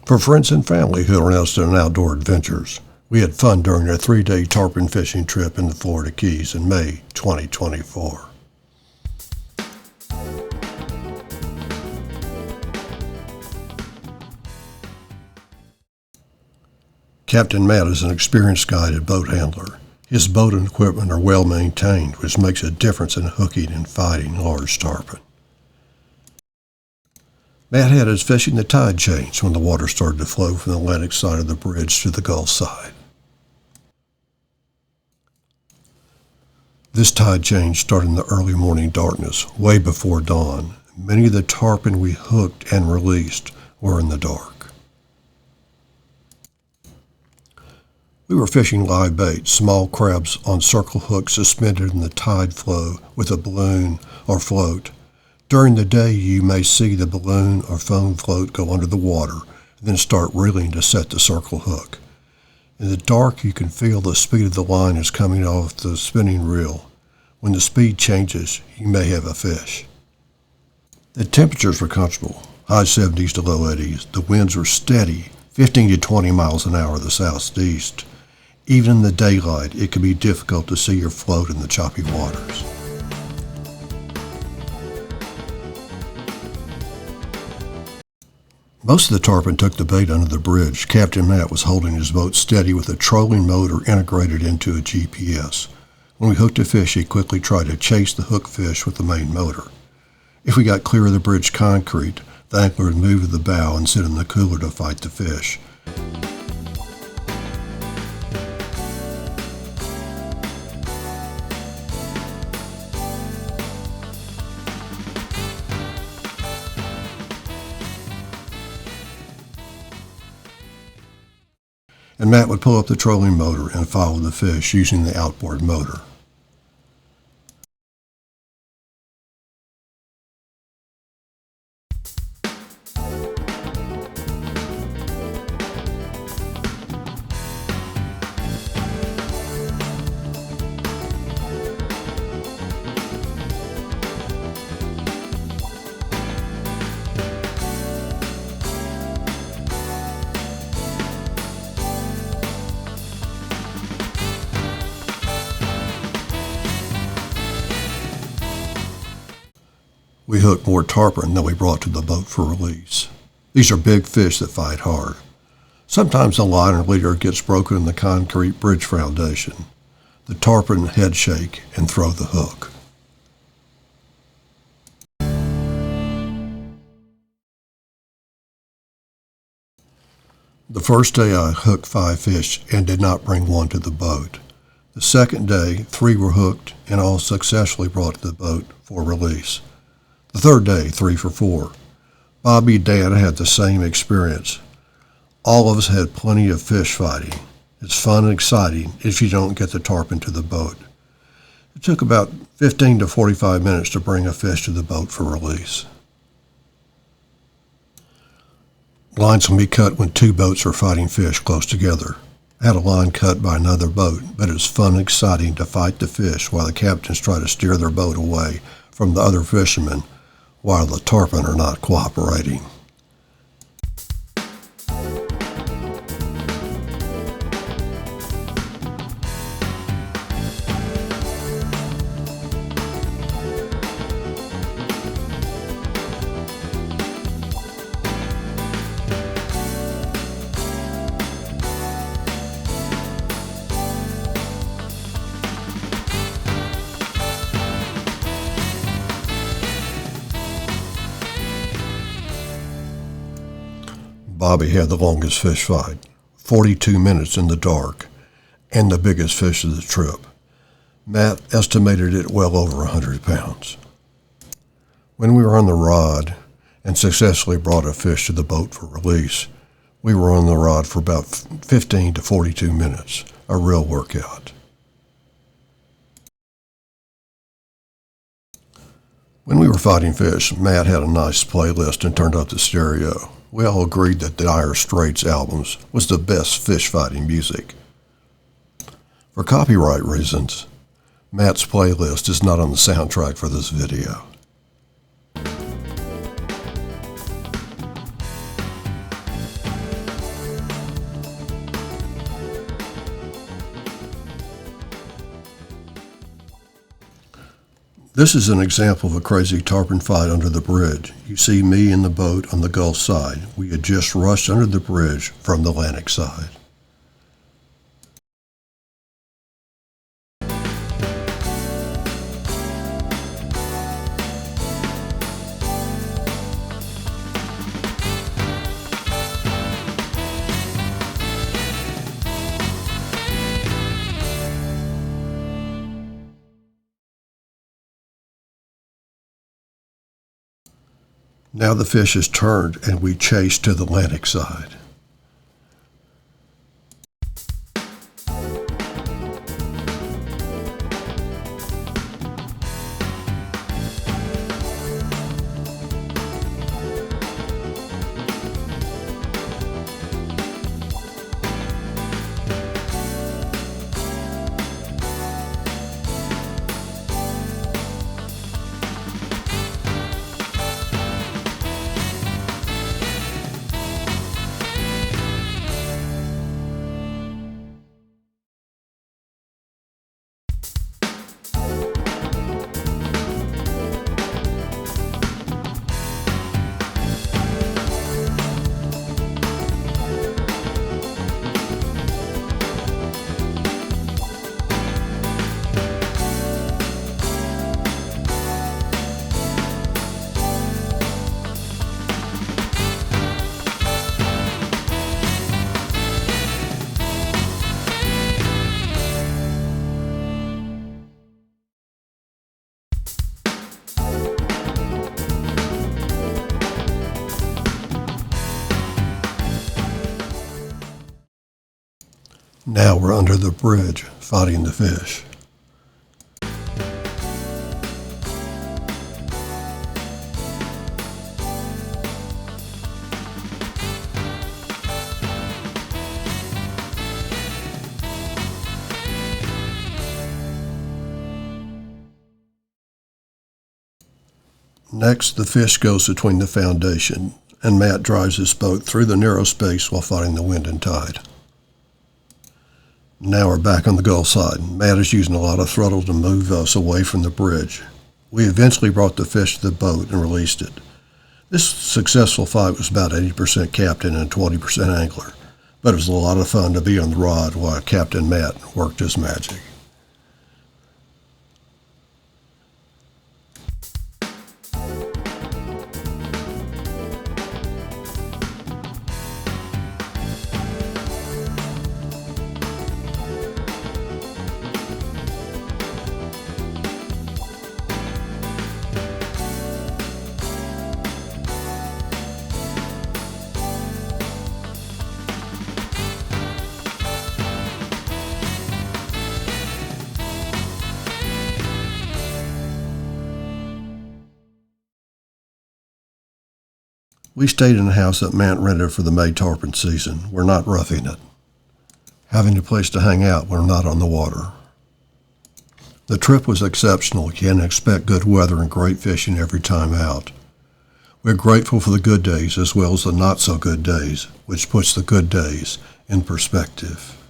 For friends and family who are interested in outdoor adventures, we had fun during our 3-day tarpon fishing trip in the Florida Keys in May 2024. Captain Matt is an experienced guide and boat handler. His boat and equipment are well maintained, which makes a difference in hooking and fighting large tarpon. Matt had us fishing the tide change when the water started to flow from the Atlantic side of the bridge to the Gulf side. This tide change started in the early morning darkness, way before dawn. Many of the tarpon we hooked and released were in the dark. We were fishing live bait, small crabs on circle hooks suspended in the tide flow with a balloon or float. During the day, you may see the balloon or foam float go under the water and then start reeling to set the circle hook. In the dark, you can feel the speed of the line is coming off the spinning reel. When the speed changes, you may have a fish. The temperatures were comfortable, high 70s to low 80s. The winds were steady, 15 to 20 miles an hour to the southeast. Even in the daylight, it can be difficult to see your float in the choppy waters. Most of the tarpon took the bait under the bridge. Captain Matt was holding his boat steady with a trolling motor integrated into a GPS. When we hooked a fish, he quickly tried to chase the hook fish with the main motor. If we got clear of the bridge concrete, the angler would move to the bow and sit in the cooler to fight the fish. And Matt would pull up the trolling motor and follow the fish using the outboard motor. We hooked more tarpon than we brought to the boat for release. These are big fish that fight hard. Sometimes the line or leader gets broken in the concrete bridge foundation. The tarpon head shake and throw the hook. The first day I hooked 5 fish and did not bring one to the boat. The second day, 3 were hooked and all successfully brought to the boat for release. The third day, 3 for 4. Bobby and Dan had the same experience. All of us had plenty of fish fighting. It's fun and exciting if you don't get the tarpon to the boat. It took about 15 to 45 minutes to bring a fish to the boat for release. Lines can be cut when 2 boats are fighting fish close together. I had a line cut by another boat, but it's fun and exciting to fight the fish while the captains try to steer their boat away from the other fishermen while the tarpon are not cooperating. Bobby had the longest fish fight, 42 minutes in the dark, and the biggest fish of the trip. Matt estimated it well over 100 pounds. When we were on the rod and successfully brought a fish to the boat for release, we were on the rod for about 15 to 42 minutes, a real workout. When we were fighting fish, Matt had a nice playlist and turned up the stereo. We all agreed that the Dire Straits albums was the best fish fighting music. For copyright reasons, Matt's playlist is not on the soundtrack for this video. This is an example of a crazy tarpon fight under the bridge. You see me in the boat on the Gulf side. We had just rushed under the bridge from the Atlantic side. Now the fish is turned and we chase to the Atlantic side. Now we're under the bridge fighting the fish. Next, the fish goes between the foundation, and Matt drives his boat through the narrow space while fighting the wind and tide. Now we're back on the Gulf side. Matt is using a lot of throttle to move us away from the bridge. We eventually brought the fish to the boat and released it. This successful fight was about 80% captain and 20% angler, but it was a lot of fun to be on the rod while Captain Matt worked his magic. We stayed in a house that Matt rented for the May tarpon season. We're not roughing it. Having a place to hang out, we're not on the water. The trip was exceptional. You can expect good weather and great fishing every time out. We're grateful for the good days as well as the not so good days, which puts the good days in perspective.